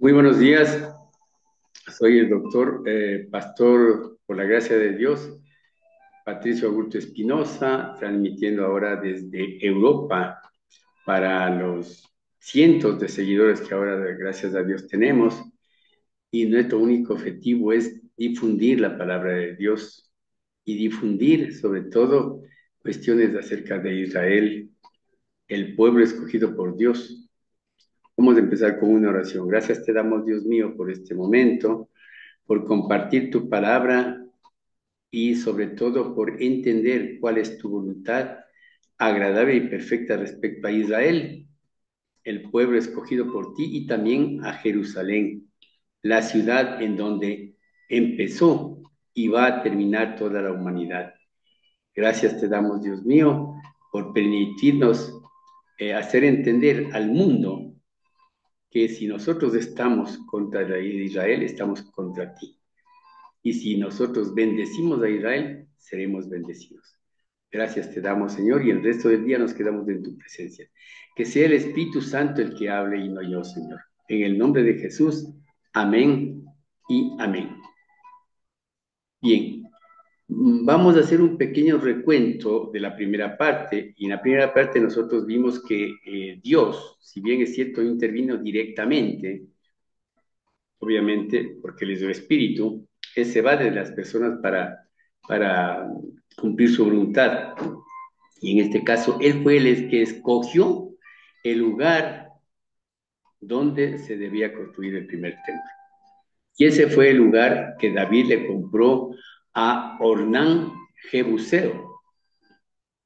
Muy buenos días, soy el doctor Pastor, por la gracia de Dios, Patricio Augusto Espinosa, transmitiendo ahora desde Europa para los cientos de seguidores que ahora, gracias a Dios, tenemos. Y nuestro único objetivo es difundir la palabra de Dios y difundir sobre todo cuestiones acerca de Israel, el pueblo escogido por Dios. Vamos a empezar con una oración. Gracias te damos, Dios mío, por este momento, por compartir tu palabra y sobre todo por entender cuál es tu voluntad agradable y perfecta respecto a Israel, el pueblo escogido por ti, y también a Jerusalén, la ciudad en donde empezó y va a terminar toda la humanidad. Gracias te damos, Dios mío, por permitirnos hacer entender al mundo que si nosotros estamos contra Israel, estamos contra ti. Y si nosotros bendecimos a Israel, seremos bendecidos. Gracias te damos, Señor, y el resto del día nos quedamos en tu presencia. Que sea el Espíritu Santo el que hable y no yo, Señor. En el nombre de Jesús, amén y amén. Bien, vamos a hacer un pequeño recuento de la primera parte. Y en la primera parte nosotros vimos que Dios, si bien es cierto, intervino directamente, obviamente, porque Él es el Espíritu, Él se va de las personas para cumplir su voluntad. Y en este caso, Él fue el que escogió el lugar donde se debía construir el primer templo. Y ese fue el lugar que David le compró a Ornán Jebuseo.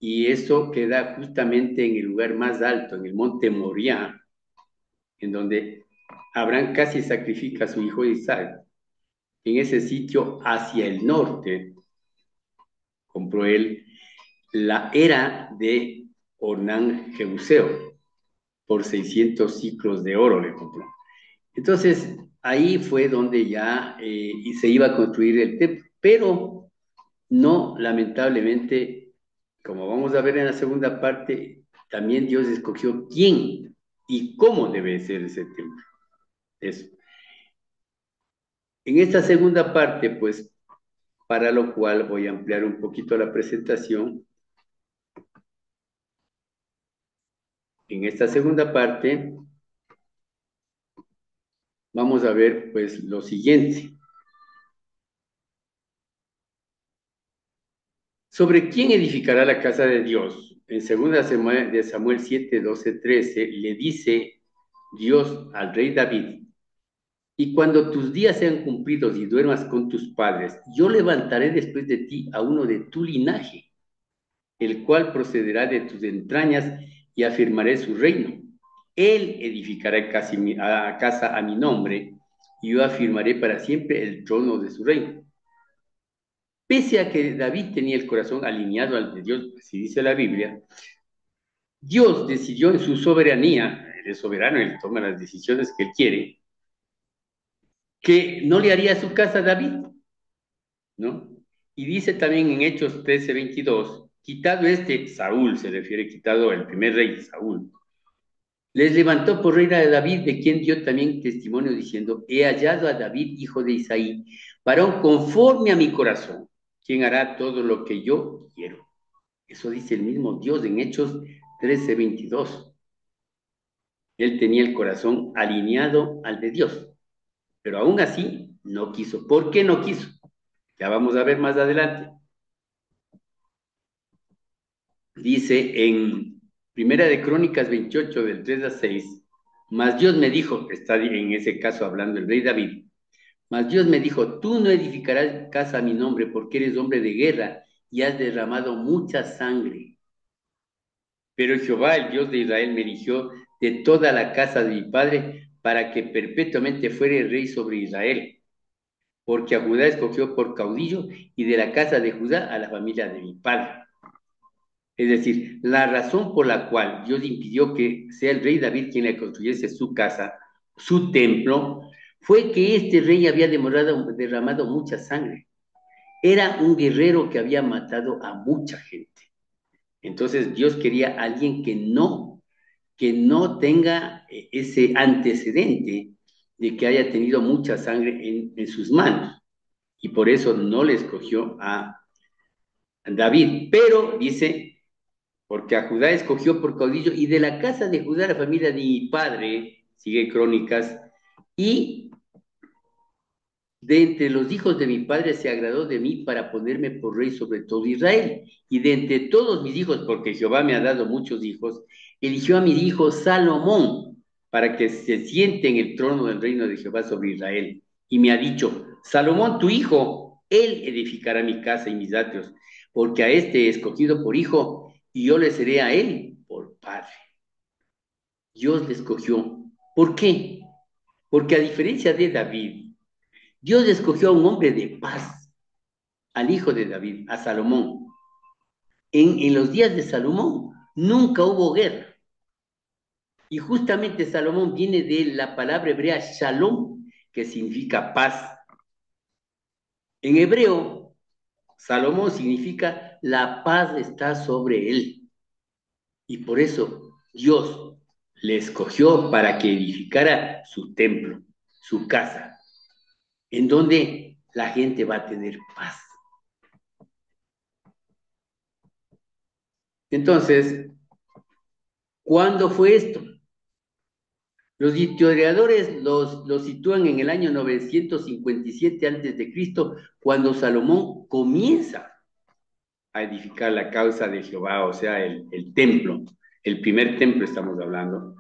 Y eso queda justamente en el lugar más alto, en el monte Moriah, en donde Abraham casi sacrifica a su hijo Isaac. En ese sitio hacia el norte compró él la era de Ornán Jebuseo por 600 ciclos de oro le compró. Entonces, ahí fue donde ya y se iba a construir el templo, pero no, lamentablemente, como vamos a ver en la segunda parte, también Dios escogió quién y cómo debe ser ese templo. Eso. En esta segunda parte, pues, para lo cual voy a ampliar un poquito la presentación. En esta segunda parte vamos a ver pues lo siguiente. ¿Sobre quién edificará la casa de Dios? En 2 de Samuel 7, 12, 13 le dice Dios al rey David: y cuando tus días sean cumplidos y duermas con tus padres, yo levantaré después de ti a uno de tu linaje, el cual procederá de tus entrañas, y afirmaré su reino. Él edificará casa a mi nombre, y yo afirmaré para siempre el trono de su reino. Pese a que David tenía el corazón alineado al de Dios, así dice la Biblia, Dios decidió en su soberanía, él es soberano, él toma las decisiones que él quiere, que no le haría su casa a David, ¿no? Y dice también en Hechos 13:22, quitado este, Saúl, se refiere, quitado el primer rey, Saúl, les levantó por reina de David, de quien dio también testimonio diciendo: he hallado a David, hijo de Isaí, varón conforme a mi corazón, quien hará todo lo que yo quiero. Eso dice el mismo Dios en Hechos 13:22. Él tenía el corazón alineado al de Dios, pero aún así no quiso. ¿Por qué no quiso? Ya vamos a ver más adelante. Dice en Primera de Crónicas 28, del 3 al 6, mas Dios me dijo, está en ese caso hablando el rey David, mas Dios me dijo: tú no edificarás casa a mi nombre, porque eres hombre de guerra y has derramado mucha sangre. Pero Jehová, el Dios de Israel, me eligió de toda la casa de mi padre para que perpetuamente fuere rey sobre Israel, porque a Judá escogió por caudillo, y de la casa de Judá a la familia de mi padre. Es decir, la razón por la cual Dios impidió que sea el rey David quien le construyese su casa, su templo, fue que este rey había derramado mucha sangre. Era un guerrero que había matado a mucha gente. Entonces Dios quería a alguien que no tenga ese antecedente de que haya tenido mucha sangre en sus manos, y por eso no le escogió a David, pero dice, porque a Judá escogió por caudillo, y de la casa de Judá la familia de mi padre, sigue Crónicas, y de entre los hijos de mi padre se agradó de mí para ponerme por rey sobre todo Israel. Y de entre todos mis hijos, porque Jehová me ha dado muchos hijos, eligió a mi hijo Salomón para que se siente en el trono del reino de Jehová sobre Israel. Y me ha dicho, Salomón tu hijo, él edificará mi casa y mis atrios, porque a este he escogido por hijo y yo le seré a él por padre. Dios le escogió. ¿Por qué? Porque a diferencia de David, Dios escogió a un hombre de paz, al hijo de David, a Salomón. En los días de Salomón nunca hubo guerra. Y justamente Salomón viene de la palabra hebrea shalom, que significa paz. En hebreo, Salomón significa la paz está sobre él. Y por eso Dios le escogió para que edificara su templo, su casa, en donde la gente va a tener paz. Entonces, ¿cuándo fue esto? Los historiadores los sitúan en el año 957 antes de Cristo, cuando Salomón comienza a edificar la causa de Jehová, o sea, el templo, el primer templo estamos hablando.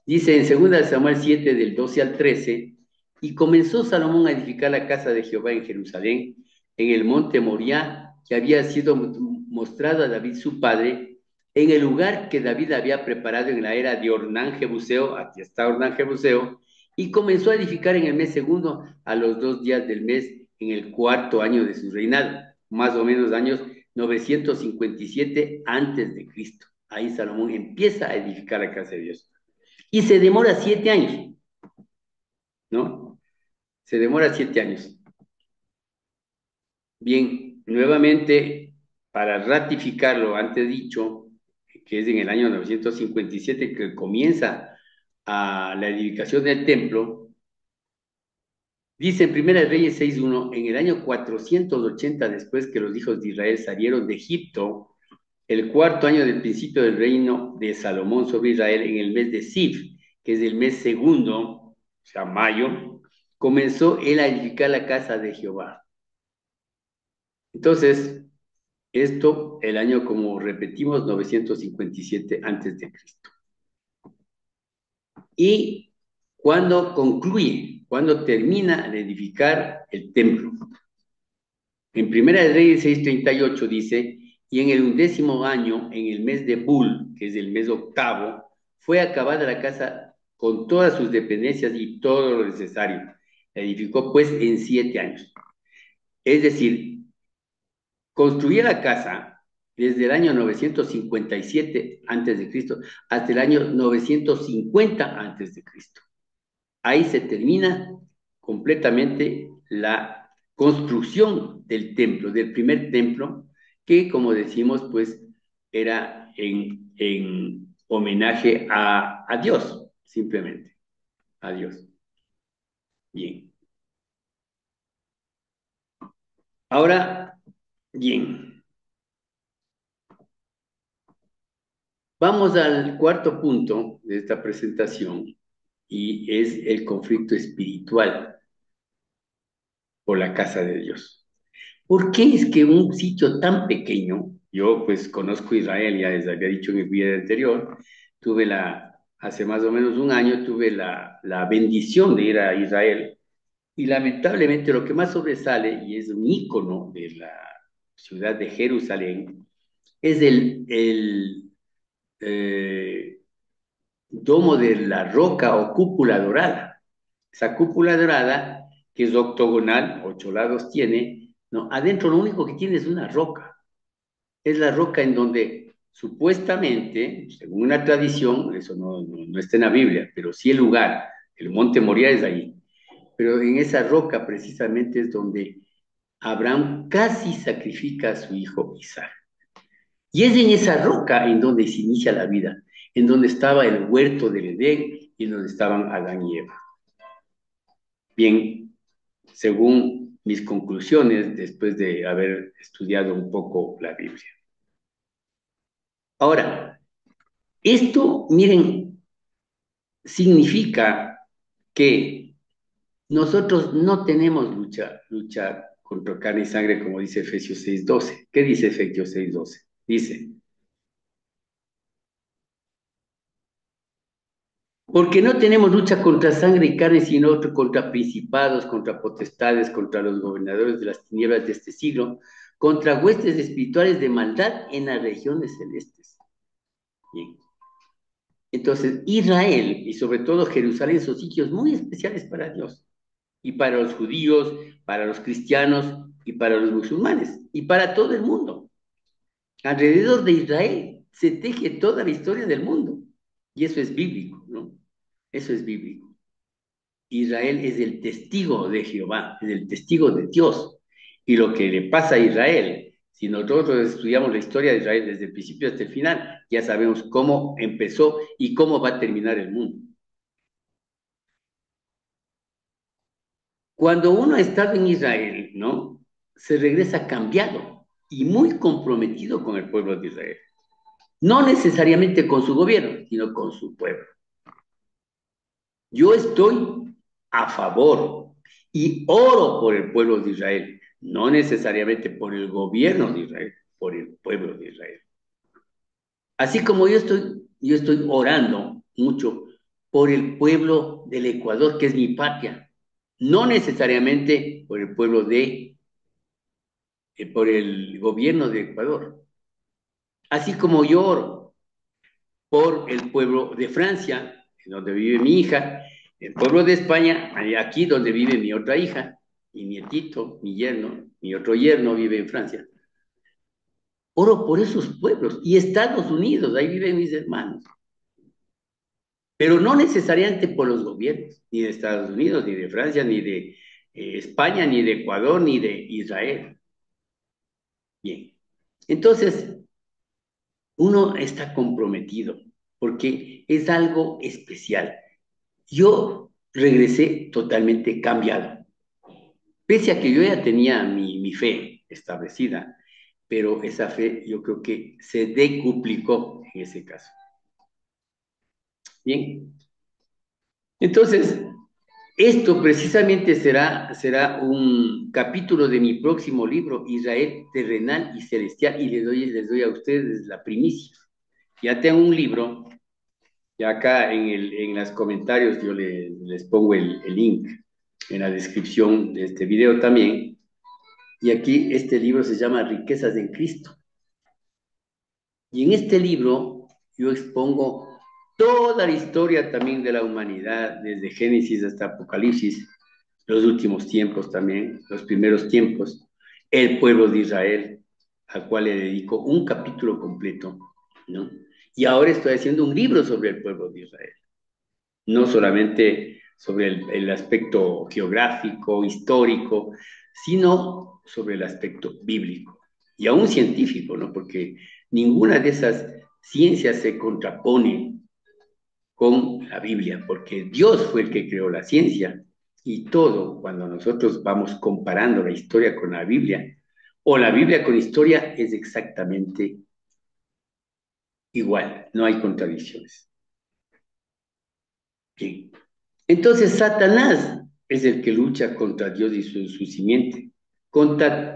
Dice en 2 Samuel 7, del 12 al 13, y comenzó Salomón a edificar la casa de Jehová en Jerusalén, en el monte Moriah, que había sido mostrado a David su padre, en el lugar que David había preparado en la era de Ornán Jebuseo, aquí está Ornán Jebuseo, y comenzó a edificar en el mes segundo, a los 2 días del mes, en el cuarto año de su reinado, más o menos años 957 antes de Cristo. Ahí Salomón empieza a edificar la casa de Dios. Y se demora 7 años, ¿no? Se demora 7 años. Bien, nuevamente, para ratificar lo antes dicho, que es en el año 957 que comienza la edificación del templo, dice en Primera Reyes 6:1, en el año 480 después que los hijos de Israel salieron de Egipto, el cuarto año del principio del reino de Salomón sobre Israel, en el mes de Sif, que es el mes segundo, o sea, mayo, comenzó él a edificar la casa de Jehová. Entonces, esto el año, como repetimos, 957 antes de Cristo. Y cuando concluye, cuando termina de edificar el templo. En Primera de Reyes 6:38 dice, y en el 11º año, en el mes de Bul, que es el mes octavo, fue acabada la casa con todas sus dependencias y todo lo necesario. La edificó pues en 7 años. Es decir, construía la casa desde el año 957 antes de Cristo hasta el año 950 antes de Cristo. Ahí se termina completamente la construcción del templo, del primer templo, que como decimos, pues era en homenaje a Dios, simplemente, a Dios. Bien. Ahora, bien, vamos al cuarto punto de esta presentación y es el conflicto espiritual por la casa de Dios. ¿Por qué es que un sitio tan pequeño, yo pues conozco Israel, ya les había dicho en el video anterior, hace más o menos un año tuve la bendición de ir a Israel y lamentablemente lo que más sobresale y es un ícono de la ciudad de Jerusalén es el domo de la roca o cúpula dorada. Esa cúpula dorada, que es octogonal, 8 lados tiene, ¿no? Adentro lo único que tiene es una roca. Es la roca en donde supuestamente, según una tradición, eso no está en la Biblia, pero sí el lugar, el monte Moriah es ahí. Pero en esa roca precisamente es donde Abraham casi sacrifica a su hijo Isaac. Y es en esa roca en donde se inicia la vida, en donde estaba el huerto del Edén y en donde estaban Adán y Eva. Bien, según mis conclusiones después de haber estudiado un poco la Biblia. Ahora, esto, miren, significa que nosotros no tenemos lucha contra carne y sangre, como dice Efesios 6:12. ¿Qué dice Efesios 6:12? Dice, porque no tenemos lucha contra sangre y carne, sino contra principados, contra potestades, contra los gobernadores de las tinieblas de este siglo, contra huestes espirituales de maldad en las regiones celestes. Bien. Entonces, Israel y sobre todo Jerusalén son sitios muy especiales para Dios, y para los judíos, para los cristianos y para los musulmanes, y para todo el mundo. Alrededor de Israel se teje toda la historia del mundo, y eso es bíblico, ¿no? Eso es bíblico. Israel es el testigo de Jehová, es el testigo de Dios. Y lo que le pasa a Israel, si nosotros estudiamos la historia de Israel desde el principio hasta el final, ya sabemos cómo empezó y cómo va a terminar el mundo. Cuando uno ha estado en Israel, ¿no? Se regresa cambiado y muy comprometido con el pueblo de Israel. No necesariamente con su gobierno, sino con su pueblo. Yo estoy a favor y oro por el pueblo de Israel, no necesariamente por el gobierno de Israel, por el pueblo de Israel. Así como yo estoy orando mucho por el pueblo del Ecuador, que es mi patria, no necesariamente por el pueblo por el gobierno de Ecuador. Así como yo oro por el pueblo de Francia, donde vive mi hija, el pueblo de España, aquí donde vive mi otra hija, mi nietito, mi yerno, mi otro yerno vive en Francia. Oro por esos pueblos y Estados Unidos, ahí viven mis hermanos. Pero no necesariamente por los gobiernos, ni de Estados Unidos, ni de Francia, ni de España, ni de Ecuador, ni de Israel. Bien. Entonces, uno está comprometido porque es algo especial. Yo regresé totalmente cambiado, pese a que yo ya tenía mi fe establecida, pero esa fe yo creo que se decuplicó en ese caso. Bien, entonces, esto precisamente será un capítulo de mi próximo libro, Israel terrenal y celestial, y les doy a ustedes la primicia. Ya tengo un libro. Y acá en los comentarios yo les pongo el link en la descripción de este video también. Y aquí este libro se llama Riquezas en Cristo. Y en este libro yo expongo toda la historia también de la humanidad, desde Génesis hasta Apocalipsis, los últimos tiempos también, los primeros tiempos, el pueblo de Israel, al cual le dedico un capítulo completo, ¿no? Y ahora estoy haciendo un libro sobre el pueblo de Israel, no solamente sobre el aspecto geográfico, histórico, sino sobre el aspecto bíblico y aún científico, ¿no? Porque ninguna de esas ciencias se contrapone con la Biblia, porque Dios fue el que creó la ciencia y todo, cuando nosotros vamos comparando la historia con la Biblia o la Biblia con historia, es exactamente igual, no hay contradicciones. Bien. Entonces, Satanás es el que lucha contra Dios y su simiente, contra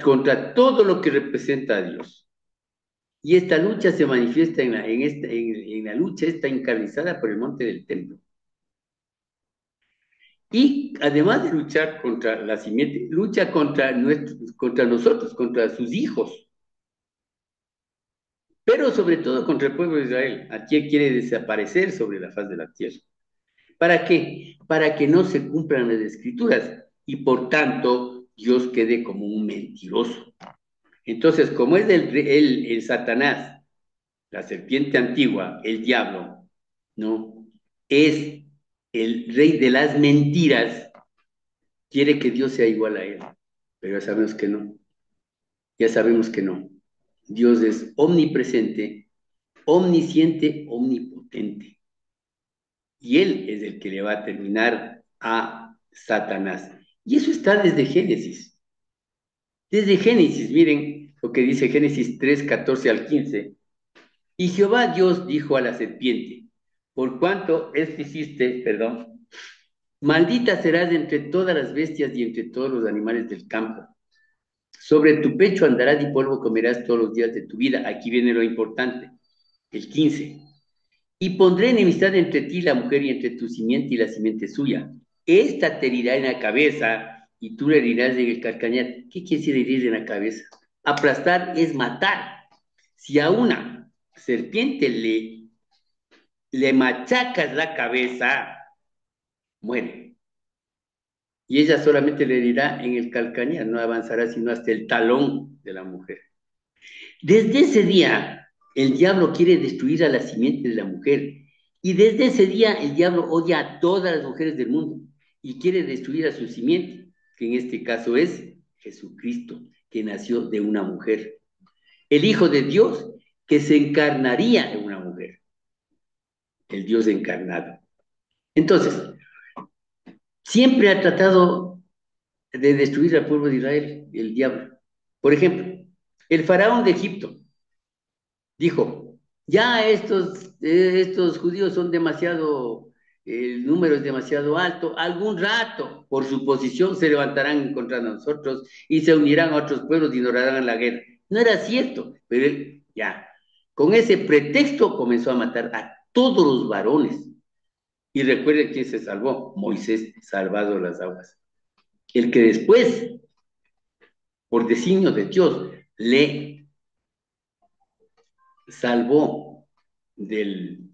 todo lo que representa a Dios. Y esta lucha se manifiesta en la lucha esta encarnizada por el monte del templo. Y además de luchar contra la simiente, lucha contra nosotros, contra sus hijos, pero sobre todo contra el pueblo de Israel, a quien quiere desaparecer sobre la faz de la tierra. ¿Para qué? Para que no se cumplan las escrituras y por tanto Dios quede como un mentiroso. Entonces, como es el Satanás, la serpiente antigua, el diablo, ¿no? Es el rey de las mentiras, quiere que Dios sea igual a él, pero ya sabemos que no, ya sabemos que no. Dios es omnipresente, omnisciente, omnipotente. Y Él es el que le va a terminar a Satanás. Y eso está desde Génesis. Desde Génesis, miren lo que dice Génesis 3, 14 al 15. Y Jehová Dios dijo a la serpiente, por cuanto hiciste, perdón, maldita serás entre todas las bestias y entre todos los animales del campo. Sobre tu pecho andarás y polvo comerás todos los días de tu vida. Aquí viene lo importante, el 15. Y pondré enemistad entre ti y la mujer y entre tu simiente y la simiente suya. Esta te herirá en la cabeza y tú le herirás en el calcañar. ¿Qué quiere decir herir en la cabeza? Aplastar es matar. Si a una serpiente le machacas la cabeza, muere. Y ella solamente le herirá en el calcañar, no avanzará sino hasta el talón de la mujer. Desde ese día, el diablo quiere destruir a la simiente de la mujer. Y desde ese día, el diablo odia a todas las mujeres del mundo y quiere destruir a su simiente, que en este caso es Jesucristo, que nació de una mujer. El Hijo de Dios, que se encarnaría en una mujer. El Dios encarnado. Entonces, siempre ha tratado de destruir al pueblo de Israel, el diablo. Por ejemplo, el faraón de Egipto dijo, ya estos judíos son demasiado, el número es demasiado alto, algún rato por su posición se levantarán contra nosotros y se unirán a otros pueblos y nos harán la guerra. No era cierto, pero él ya, con ese pretexto comenzó a matar a todos los varones. Y recuerden quién se salvó, Moisés, salvado las aguas. El que después, por designio de Dios, le salvó del,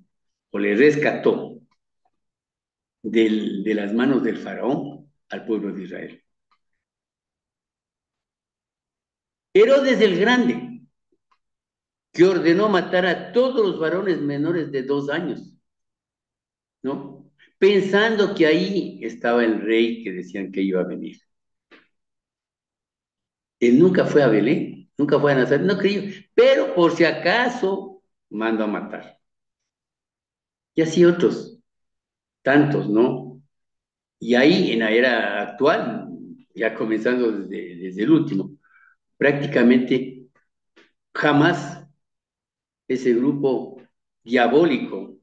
o le rescató de las manos del faraón al pueblo de Israel. Herodes el Grande, que ordenó matar a todos los varones menores de 2 años, ¿no? Pensando que ahí estaba el rey que decían que iba a venir. Él nunca fue a Belén, nunca fue a Nazaret, no creyó, pero por si acaso mandó a matar. Y así otros, tantos, ¿no? Y ahí en la era actual, ya comenzando desde el último, prácticamente jamás ese grupo diabólico,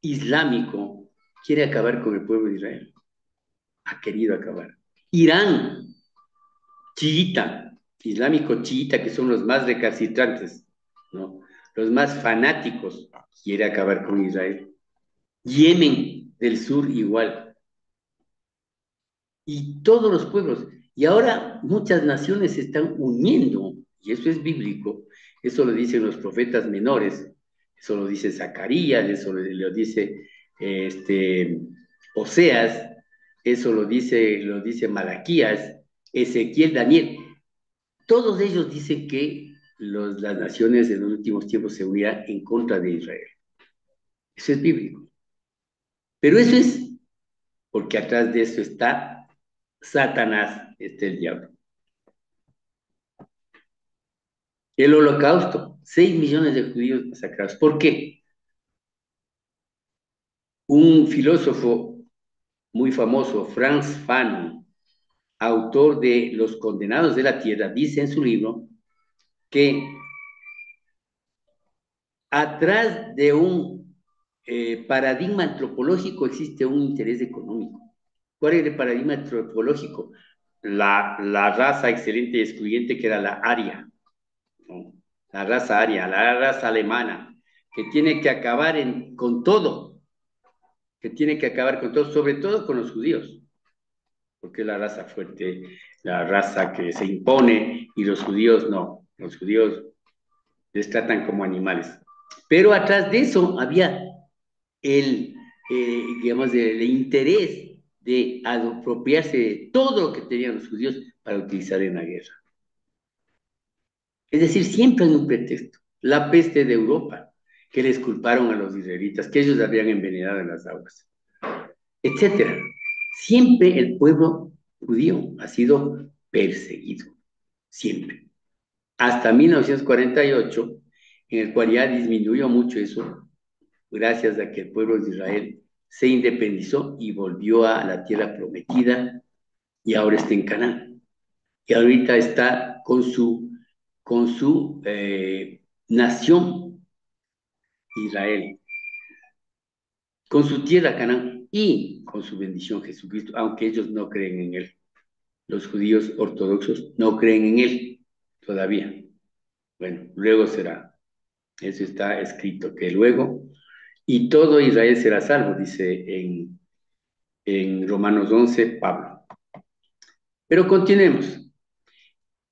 islámico, quiere acabar con el pueblo de Israel. Ha querido acabar. Irán, chiita, islámico chiita, que son los más recalcitrantes, ¿no? Los más fanáticos, quiere acabar con Israel. Yemen del sur igual. Y todos los pueblos. Y ahora muchas naciones se están uniendo, y eso es bíblico, eso lo dicen los profetas menores, eso lo dice Zacarías, eso lo dice este, Oseas, eso lo dice Malaquías, Ezequiel, Daniel. Todos ellos dicen que las naciones en los últimos tiempos se unirán en contra de Israel. Eso es bíblico. Pero eso es porque atrás de eso está Satanás, está el diablo. El holocausto, 6 millones de judíos masacrados. ¿Por qué? Un filósofo muy famoso, Franz Fanon, autor de Los Condenados de la Tierra, dice en su libro que atrás de un paradigma antropológico existe un interés económico. ¿Cuál era el paradigma antropológico? La raza excelente y excluyente que era la aria, ¿no? La raza aria, la raza alemana, que tiene que acabar con todo, que tiene que acabar con todo, sobre todo con los judíos, porque es la raza fuerte, la raza que se impone, y los judíos no, los judíos les tratan como animales. Pero atrás de eso había digamos, el interés de apropiarse de todo lo que tenían los judíos para utilizar en la guerra. Es decir, siempre hay un pretexto. La peste de Europa, que les culparon a los israelitas, que ellos habían envenenado en las aguas, etcétera. Siempre el pueblo judío ha sido perseguido, siempre. Hasta 1948, en el cual ya disminuyó mucho eso, gracias a que el pueblo de Israel se independizó y volvió a la tierra prometida y ahora está en Canaán. Y ahorita está con su nación, Israel, con su tierra Canaán y con su bendición Jesucristo, aunque ellos no creen en él. Los judíos ortodoxos no creen en él todavía. Bueno, luego será. Eso está escrito, que luego, y todo Israel será salvo, dice en Romanos 11, Pablo. Pero continuemos.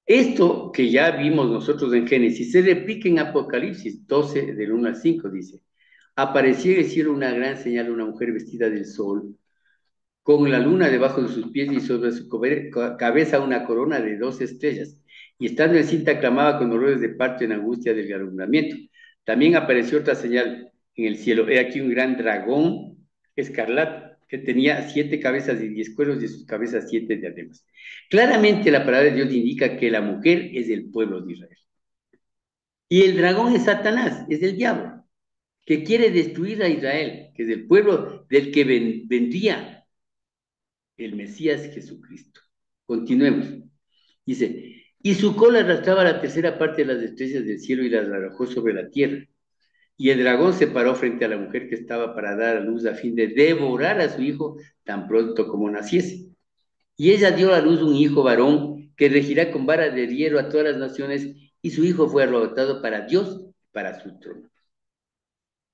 Esto que ya vimos nosotros en Génesis se replica en Apocalipsis 12, del 1 al 5, dice. Apareció en el cielo una gran señal, una mujer vestida del sol, con la luna debajo de sus pies y sobre su cabeza una corona de 2 estrellas. Y estando encinta clamaba con dolores de parto en angustia del alumbramiento. También apareció otra señal en el cielo. He aquí un gran dragón escarlata que tenía 7 cabezas y 10 cuernos y sus cabezas 7 diademas. Claramente la palabra de Dios indica que la mujer es el pueblo de Israel. Y el dragón es Satanás, es el diablo, que quiere destruir a Israel, que es el pueblo del que vendría el Mesías Jesucristo. Continuemos. Dice, y su cola arrastraba la tercera parte de las estrellas del cielo y las arrojó sobre la tierra. Y el dragón se paró frente a la mujer que estaba para dar a luz a fin de devorar a su hijo tan pronto como naciese. Y ella dio a luz un hijo varón que regirá con vara de hierro a todas las naciones, y su hijo fue arrebatado para Dios, para su trono.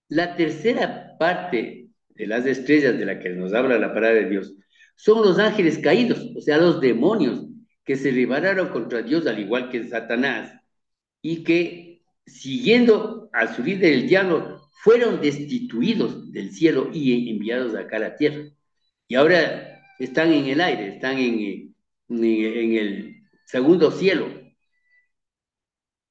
La tercera parte de las estrellas de la que nos habla la palabra de Dios son los ángeles caídos, o sea, los demonios que se rebelaron contra Dios, al igual que Satanás, y que, siguiendo a su líder el diablo, fueron destituidos del cielo y enviados acá a la tierra. Y ahora están en el aire, están en el segundo cielo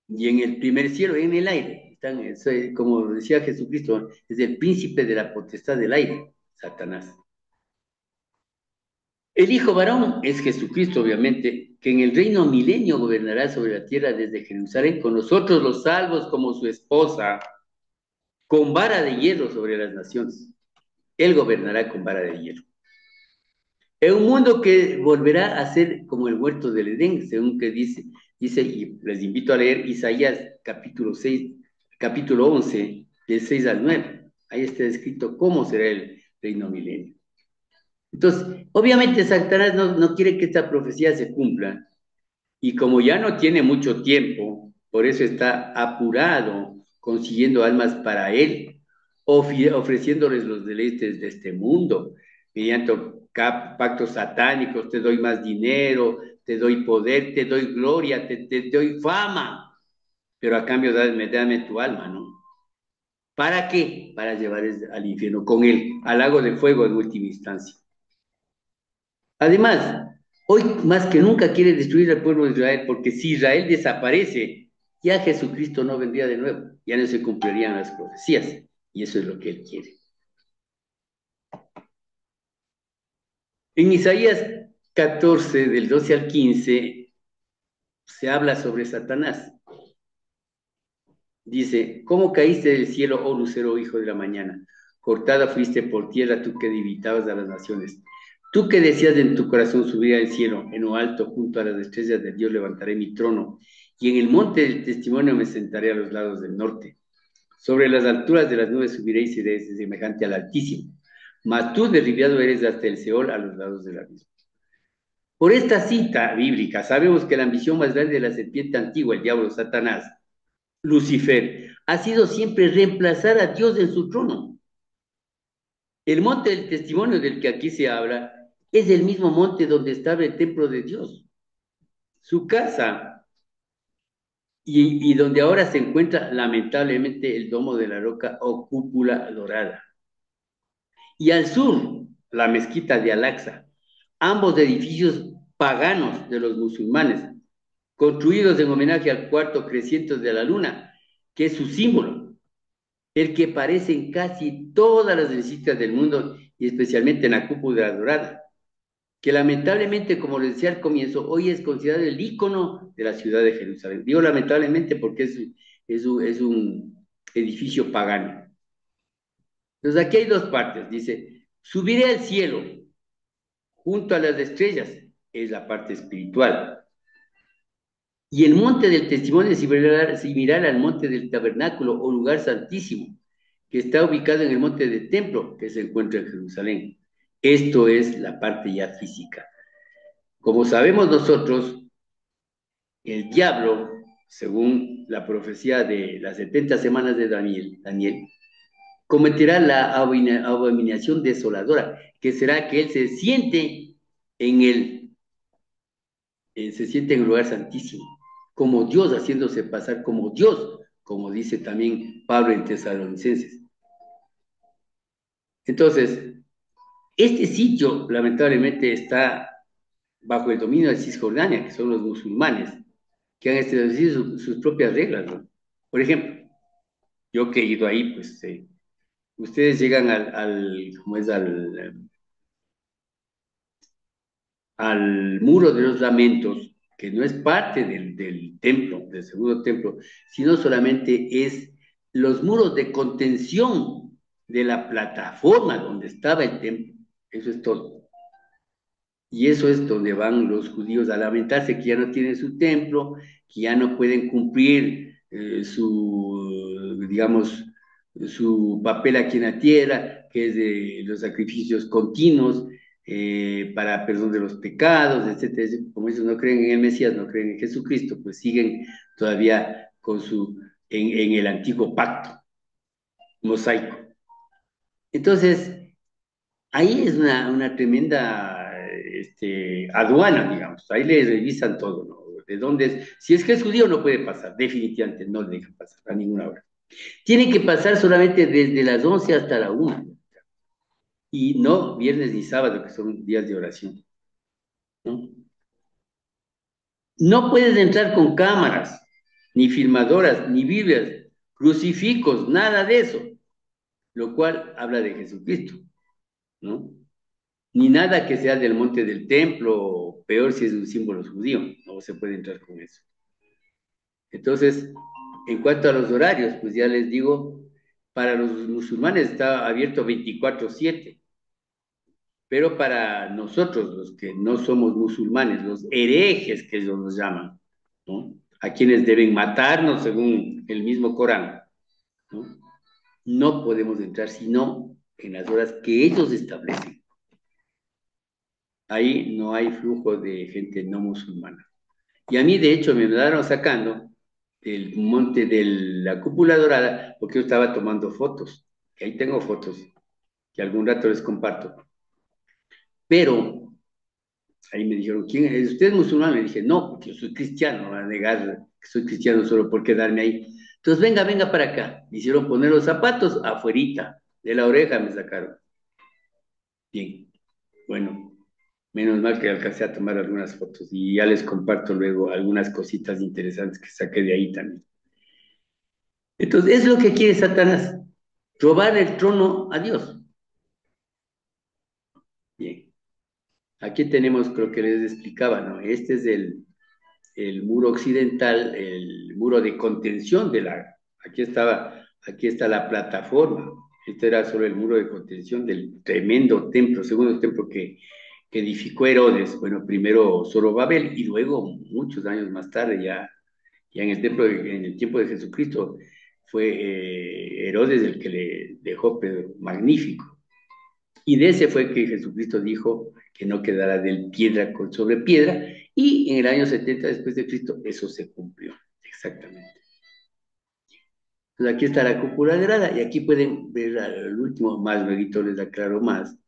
y en el primer cielo, en el aire. Están, como decía Jesucristo, es el príncipe de la potestad del aire, Satanás. El Hijo varón es Jesucristo, obviamente, que en el reino milenio gobernará sobre la tierra desde Jerusalén, con nosotros los salvos como su esposa, con vara de hierro sobre las naciones. Él gobernará con vara de hierro. En un mundo que volverá a ser como el huerto del Edén, según que dice, y les invito a leer Isaías capítulo 6, capítulo 11, del 6 al 9. Ahí está escrito cómo será el reino milenio. Entonces, obviamente Satanás no quiere que esta profecía se cumpla, y como ya no tiene mucho tiempo, por eso está apurado consiguiendo almas para él, ofreciéndoles los deleites de este mundo, mediante pactos satánicos, te doy más dinero, te doy poder, te doy gloria, te doy fama, pero a cambio dame tu alma, ¿no? ¿Para qué? Para llevar al infierno con él, al lago de fuego en última instancia. Además, hoy más que nunca quiere destruir al pueblo de Israel, porque si Israel desaparece, ya Jesucristo no vendría de nuevo, ya no se cumplirían las profecías, y eso es lo que él quiere. En Isaías 14, del 12 al 15, se habla sobre Satanás. Dice, ¿cómo caíste del cielo, oh lucero, hijo de la mañana? Cortada fuiste por tierra, tú que divitabas a las naciones. Tú que decías en tu corazón subir al cielo, en lo alto, junto a las estrellas de Dios levantaré mi trono, y en el monte del testimonio me sentaré a los lados del norte. Sobre las alturas de las nubes subiré y seré semejante al Altísimo. Mas tú derribado eres hasta el Seol, a los lados del abismo. Por esta cita bíblica, sabemos que la ambición más grande de la serpiente antigua, el diablo Satanás, Lucifer, ha sido siempre reemplazar a Dios en su trono. El monte del testimonio del que aquí se habla es el mismo monte donde estaba el templo de Dios, su casa, y donde ahora se encuentra lamentablemente el domo de la roca o cúpula dorada. Y al sur, la mezquita de Al-Aqsa, ambos edificios paganos de los musulmanes, construidos en homenaje al cuarto creciente de la luna, que es su símbolo, el que aparece en casi todas las mezquitas del mundo y especialmente en la cúpula dorada, que lamentablemente, como les decía al comienzo, hoy es considerado el ícono de la ciudad de Jerusalén. Digo lamentablemente porque es un edificio pagano. Entonces aquí hay dos partes, dice, Subiré al cielo, junto a las estrellas, es la parte espiritual. Y el monte del testimonio es similar al monte del tabernáculo o lugar santísimo, que está ubicado en el monte del templo, que se encuentra en Jerusalén. Esto es la parte ya física. Como sabemos nosotros, el diablo, según la profecía de las 70 semanas de Daniel, cometerá la abominación desoladora, que será que él en el, se siente en el lugar santísimo, como Dios, haciéndose pasar como Dios, como dice también Pablo en Tesalonicenses. Entonces, este sitio lamentablemente está bajo el dominio de Cisjordania, que son los musulmanes, que han establecido sus propias reglas, ¿no? Por ejemplo, yo que he ido ahí, pues ustedes llegan ¿cómo es? Al muro de los lamentos, que no es parte del templo, del segundo templo, sino solamente es los muros de contención de la plataforma donde estaba el templo. Eso es todo. Y eso es donde van los judíos a lamentarse que ya no tienen su templo, que ya no pueden cumplir digamos, su papel aquí en la tierra, que es de los sacrificios continuos para perdón de los pecados, etcétera. Como ellos no creen en el Mesías, no creen en Jesucristo, pues siguen todavía en el antiguo pacto mosaico. Entonces, ahí es una tremenda aduana, digamos. Ahí le revisan todo, ¿no? ¿De dónde es? Si es que es judío, no puede pasar. Definitivamente no le dejan pasar a ninguna hora. Tiene que pasar solamente desde las 11 hasta la 1. Y no viernes ni sábado, que son días de oración, ¿no? No puedes entrar con cámaras, ni filmadoras, ni Biblias, crucifijos, nada de eso. Lo cual habla de Jesucristo, ¿no? Ni nada que sea del monte del templo, peor si es un símbolo judío, no se puede entrar con eso. Entonces, en cuanto a los horarios, pues ya les digo, para los musulmanes está abierto 24/7, pero para nosotros, los que no somos musulmanes, los herejes que ellos nos llaman, ¿no? A quienes deben matarnos según el mismo Corán, ¿no? No podemos entrar sino en las horas que ellos establecen. Ahí no hay flujo de gente no musulmana. Y a mí, de hecho, me andaron sacando del monte de la cúpula dorada porque yo estaba tomando fotos. Que ahí tengo fotos que algún rato les comparto. Pero ahí me dijeron, ¿quién es? ¿Usted es musulmán? Le dije, no, porque yo soy cristiano. No van a negar que soy cristiano solo por quedarme ahí. Entonces, venga, venga para acá. Me hicieron poner los zapatos afuerita. De la oreja me sacaron. Bien, bueno, menos mal que alcancé a tomar algunas fotos y ya les comparto luego algunas cositas interesantes que saqué de ahí también. Entonces, es lo que quiere Satanás, robar el trono a Dios. Bien, aquí tenemos lo que les explicaba, ¿no? Este es el muro occidental, el muro de contención aquí está la plataforma. Este era solo el muro de contención del tremendo templo, segundo templo que edificó Herodes, bueno, primero Zorobabel y luego, muchos años más tarde, ya en el tiempo de Jesucristo, fue Herodes el que le dejó Pedro, magnífico. Y de ese fue que Jesucristo dijo que no quedara de piedra sobre piedra, y en el año 70 después de Cristo eso se cumplió, exactamente. Entonces aquí está la cúpula dorada y aquí pueden ver al último, más luego les aclaro más,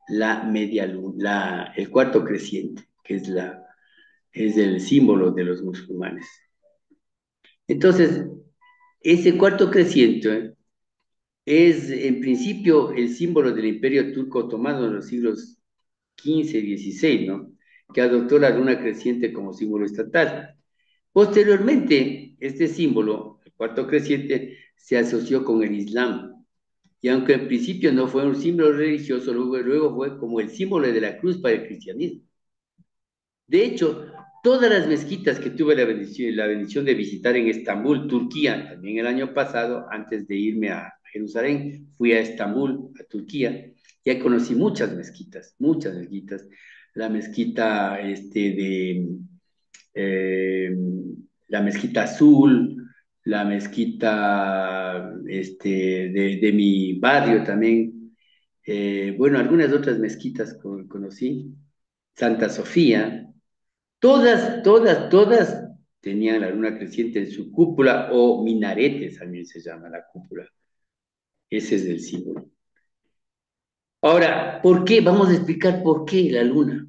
la media luna, el cuarto creciente, que es el símbolo de los musulmanes. Entonces, ese cuarto creciente es en principio el símbolo del imperio turco otomano en los siglos XV y XVI, ¿no? Que adoptó la luna creciente como símbolo estatal. Posteriormente, este símbolo, el cuarto creciente, se asoció con el Islam. Y aunque en principio no fue un símbolo religioso, luego fue como el símbolo de la cruz para el cristianismo. De hecho, todas las mezquitas que tuve la bendición de visitar en Estambul, Turquía, también el año pasado, antes de irme a Jerusalén, fui a Estambul, a Turquía, Ya conocí muchas mezquitas. La mezquita eh, la mezquita azul, la mezquita de mi barrio también. Bueno, algunas otras mezquitas conocí. Santa Sofía, todas tenían la luna creciente en su cúpula o minaretes, también se llama la cúpula. Ese es el símbolo. Ahora, ¿por qué? Vamos a explicar por qué la luna.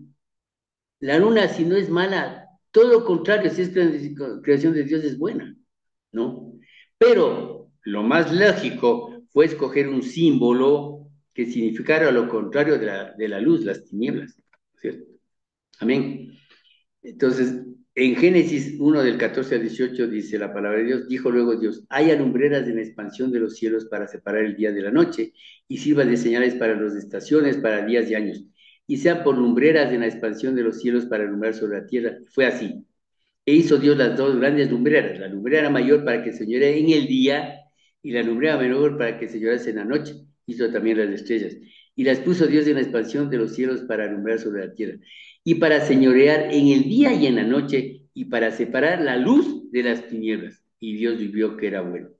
La luna, si no es mala, todo lo contrario, si es creación de Dios, es buena, ¿no? Pero lo más lógico fue escoger un símbolo que significara lo contrario de la luz, las tinieblas, ¿cierto? Amén. Entonces, en Génesis 1 del 14 al 18 dice la palabra de Dios, dijo luego Dios, haya lumbreras en la expansión de los cielos para separar el día de la noche y sirvan de señales para las estaciones, para días y años, y sean por lumbreras en la expansión de los cielos para alumbrar sobre la tierra. Fue así. E hizo Dios las dos grandes lumbreras, la lumbrera mayor para que señore en el día y la lumbrera menor para que señorase en la noche. Hizo también las estrellas. Y las puso Dios en la expansión de los cielos para alumbrar sobre la tierra y para señorear en el día y en la noche y para separar la luz de las tinieblas. Y Dios vio que era bueno.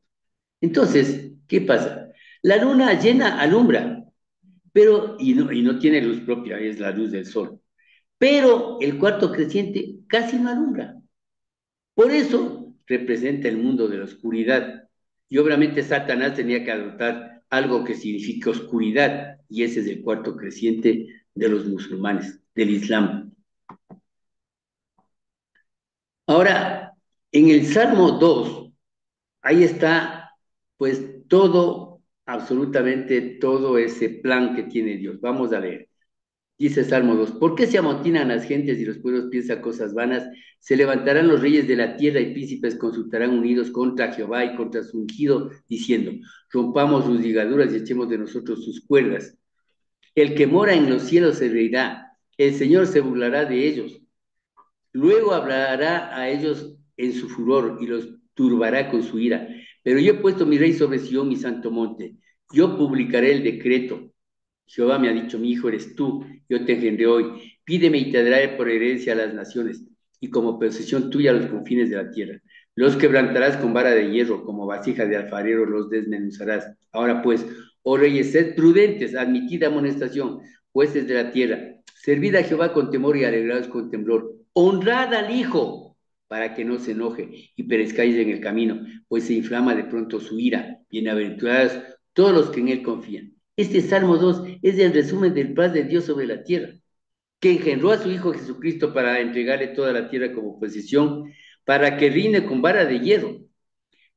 Entonces, ¿qué pasa? La luna llena alumbra, pero y no tiene luz propia, es la luz del sol. Pero el cuarto creciente casi no alumbra. Por eso representa el mundo de la oscuridad. Y obviamente Satanás tenía que adoptar algo que signifique oscuridad, y ese es el cuarto creciente de los musulmanes, del Islam. Ahora, en el Salmo 2, ahí está, pues todo, absolutamente todo ese plan que tiene Dios. Vamos a leer. Dice Salmo 2, ¿por qué se amotinan las gentes y los pueblos piensan cosas vanas? Se levantarán los reyes de la tierra y príncipes consultarán unidos contra Jehová y contra su ungido, diciendo, rompamos sus ligaduras y echemos de nosotros sus cuerdas. El que mora en los cielos se reirá, el Señor se burlará de ellos. Luego hablará a ellos en su furor y los turbará con su ira. Pero yo he puesto mi rey sobre Sion, mi santo monte. Yo publicaré el decreto. Jehová me ha dicho, mi hijo eres tú, yo te engendré hoy. Pídeme y te daré por herencia a las naciones y como posesión tuya a los confines de la tierra. Los quebrantarás con vara de hierro, como vasija de alfarero los desmenuzarás. Ahora pues, oh reyes, sed prudentes, admitid amonestación, jueces de la tierra. Servid a Jehová con temor y alegraos con temblor. Honrad al Hijo para que no se enoje y perezcáis en el camino, pues se inflama de pronto su ira. Bienaventurados todos los que en él confían. Este Salmo 2 es el resumen del plan de Dios sobre la tierra, que engendró a su Hijo Jesucristo para entregarle toda la tierra como posesión, para que reine con vara de hierro.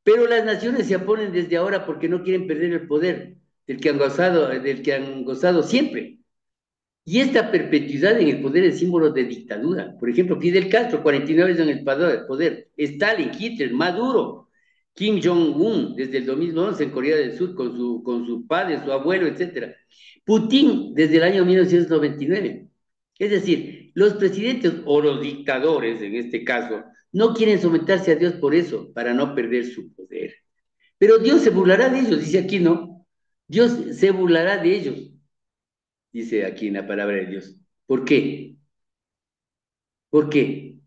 Pero las naciones se oponen desde ahora porque no quieren perder el poder del que han gozado siempre. Y esta perpetuidad en el poder es símbolo de dictadura. Por ejemplo, Fidel Castro, 49 años en el poder. Stalin, Hitler, Maduro, Kim Jong-un, desde el 2011 en Corea del Sur, con su padre, su abuelo, etc. Putin, desde el año 1999. Es decir, los presidentes o los dictadores, en este caso, no quieren someterse a Dios por eso, para no perder su poder. Pero Dios se burlará de ellos, dice aquí, ¿no? Dios se burlará de ellos dice aquí en la palabra de Dios. ¿Por qué? ¿Por qué?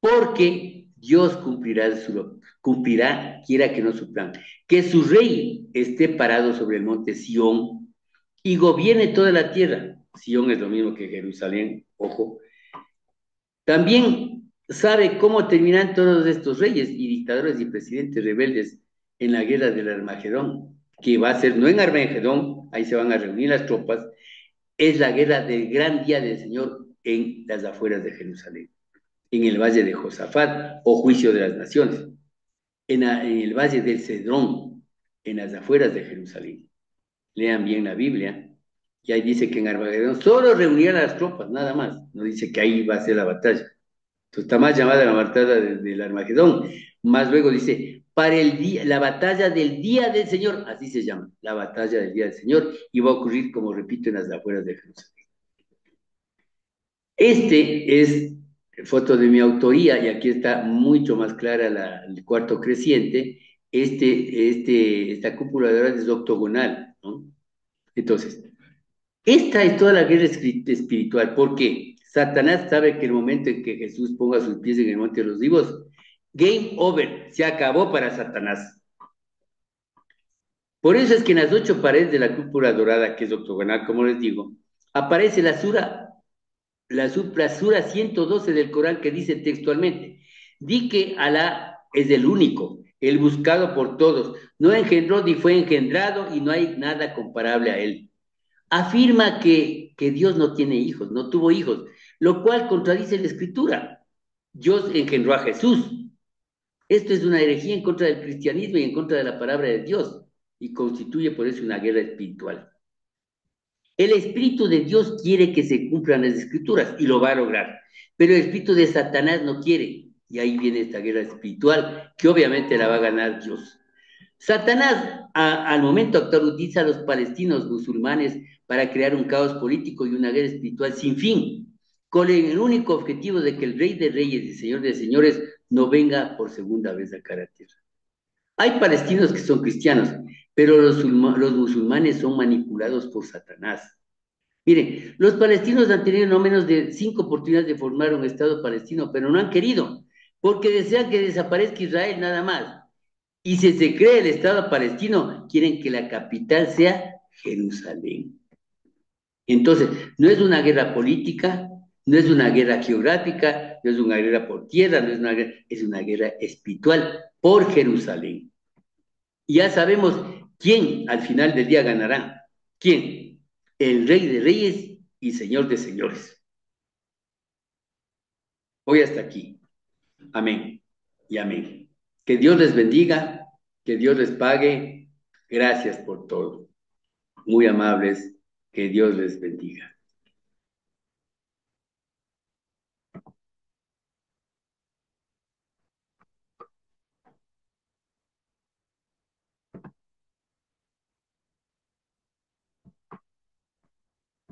Porque Dios cumplirá, quiera que no su plan. Que su rey esté parado sobre el monte Sión y gobierne toda la tierra. Sión es lo mismo que Jerusalén, ojo. También sabe cómo terminan todos estos reyes y dictadores y presidentes rebeldes en la guerra del Armagedón, que va a ser no en Armagedón, ahí se van a reunir las tropas, es la guerra del gran día del Señor en las afueras de Jerusalén, en el valle de Josafat o juicio de las naciones, en el valle del Cedrón, en las afueras de Jerusalén. Lean bien la Biblia, y ahí dice que en Armagedón solo reunían las tropas, nada más, no dice que ahí va a ser la batalla. Entonces está más llamada la batalla del Armagedón, más luego dice, para el día, la batalla del día del Señor, así se llama, la batalla del día del Señor, y va a ocurrir, como repito, en las afueras de Jerusalén. Este es foto de mi autoría y aquí está mucho más clara el cuarto creciente. Esta cúpula de horas es octogonal, ¿no? Entonces, esta es toda la guerra espiritual. ¿Por qué? Satanás sabe que el momento en que Jesús ponga sus pies en el monte de los vivos, game over, se acabó para Satanás. Por eso es que en las 8 paredes de la cúpula dorada, que es octogonal, como les digo, aparece la sura 112 del Corán que dice textualmente, di que Alá es el único, el buscado por todos, no engendró ni fue engendrado y no hay nada comparable a él. Afirma que Dios no tiene hijos, no tuvo hijos, lo cual contradice la escritura. Dios engendró a Jesús. Esto es una herejía en contra del cristianismo y en contra de la palabra de Dios y constituye por eso una guerra espiritual. El Espíritu de Dios quiere que se cumplan las escrituras y lo va a lograr, pero el Espíritu de Satanás no quiere. Y ahí viene esta guerra espiritual que obviamente la va a ganar Dios. Satanás al momento actual utiliza a los palestinos musulmanes para crear un caos político y una guerra espiritual sin fin, con el único objetivo de que el rey de reyes y señor de señores no venga por segunda vez a cara a tierra. Hay palestinos que son cristianos, pero los musulmanes son manipulados por Satanás. Miren, los palestinos han tenido no menos de 5 oportunidades de formar un Estado palestino, pero no han querido, porque desean que desaparezca Israel nada más. Y si se cree el Estado palestino, quieren que la capital sea Jerusalén. Entonces, no es una guerra política, no es una guerra geográfica, no es una guerra por tierra, no es una guerra, es una guerra espiritual por Jerusalén. Y ya sabemos quién al final del día ganará. ¿Quién? El Rey de Reyes y Señor de Señores. Hoy hasta aquí. Amén y amén. Que Dios les bendiga, que Dios les pague. Gracias por todo. Muy amables. Que Dios les bendiga.